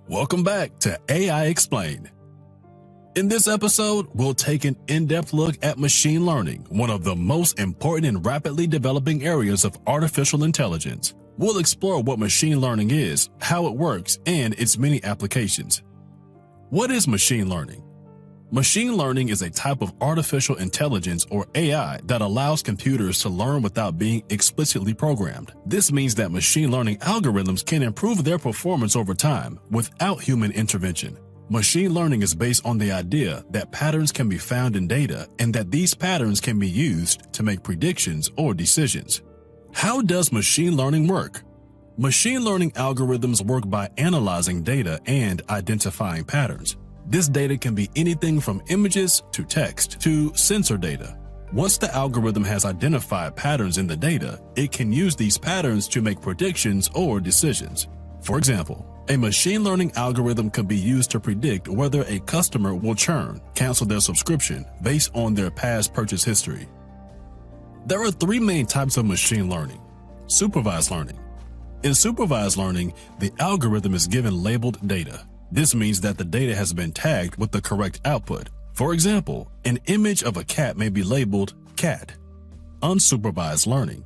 Welcome back to AI Explained. In this episode, we'll take an in-depth look at machine learning, one of the most important and rapidly developing areas of artificial intelligence. We'll explore what machine learning is, how it works, and its many applications. What is machine learning? Machine learning is a type of artificial intelligence, or AI, that allows computers to learn without being explicitly programmed. This means that machine learning algorithms can improve their performance over time without human intervention. Machine learning is based on the idea that patterns can be found in data and that these patterns can be used to make predictions or decisions. How does machine learning work? Machine learning algorithms work by analyzing data and identifying patterns. This data can be anything from images to text to sensor data. Once the algorithm has identified patterns in the data, it can use these patterns to make predictions or decisions. For example, a machine learning algorithm can be used to predict whether a customer will churn, cancel their subscription based on their past purchase history. There are three main types of machine learning. Supervised learning. In supervised learning, the algorithm is given labeled data. This means that the data has been tagged with the correct output. For example, an image of a cat may be labeled cat. Unsupervised learning.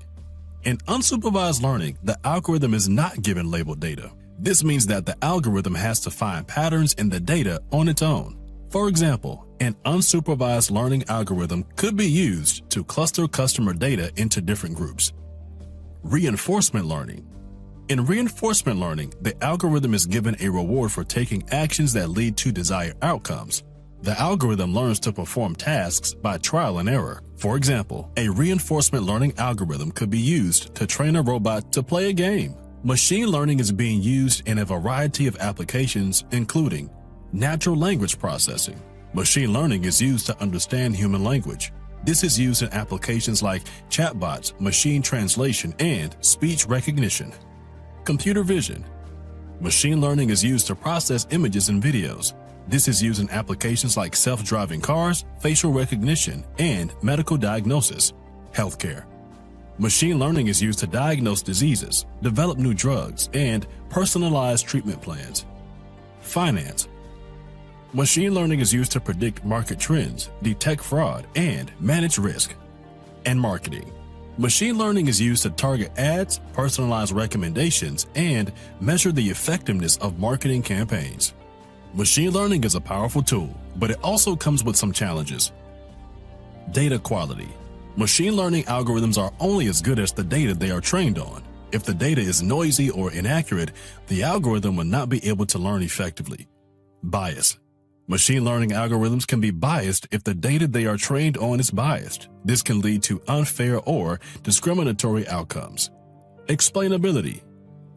In unsupervised learning, the algorithm is not given labeled data. This means that the algorithm has to find patterns in the data on its own. For example, an unsupervised learning algorithm could be used to cluster customer data into different groups. Reinforcement learning. In reinforcement learning, the algorithm is given a reward for taking actions that lead to desired outcomes. The algorithm learns to perform tasks by trial and error. For example, a reinforcement learning algorithm could be used to train a robot to play a game. Machine learning is being used in a variety of applications, including natural language processing. Machine learning is used to understand human language. This is used in applications like chatbots, machine translation, and speech recognition. Computer vision. Machine learning is used to process images and videos. This is used in applications like self-driving cars, facial recognition, and medical diagnosis. Healthcare. Machine learning is used to diagnose diseases, develop new drugs, and personalize treatment plans. Finance. Machine learning is used to predict market trends, detect fraud, and manage risk. And marketing. Machine learning is used to target ads, personalize recommendations, and measure the effectiveness of marketing campaigns. Machine learning is a powerful tool, but it also comes with some challenges. Data quality. Machine learning algorithms are only as good as the data they are trained on. If the data is noisy or inaccurate, the algorithm will not be able to learn effectively. Bias. Machine learning algorithms can be biased if the data they are trained on is biased. This can lead to unfair or discriminatory outcomes. Explainability.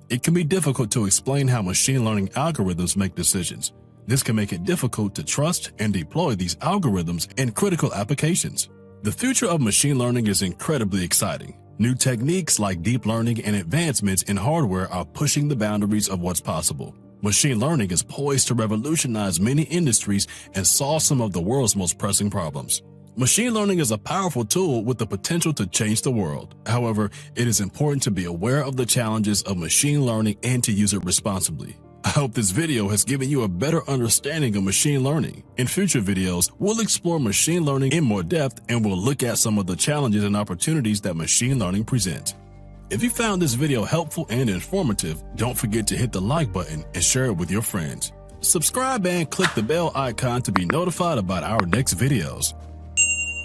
It can be difficult to explain how machine learning algorithms make decisions. This can make it difficult to trust and deploy these algorithms in critical applications. The future of machine learning is incredibly exciting. New techniques like deep learning and advancements in hardware are pushing the boundaries of what's possible. Machine learning is poised to revolutionize many industries and solve some of the world's most pressing problems. Machine learning is a powerful tool with the potential to change the world. However, it is important to be aware of the challenges of machine learning and to use it responsibly. I hope this video has given you a better understanding of machine learning. In future videos, we'll explore machine learning in more depth and we'll look at some of the challenges and opportunities that machine learning presents. If you found this video helpful and informative, don't forget to hit the like button and share it with your friends. Subscribe and click the bell icon to be notified about our next videos.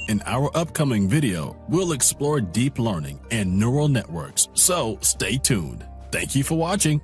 In our upcoming video, we'll explore deep learning and neural networks, so stay tuned. Thank you for watching.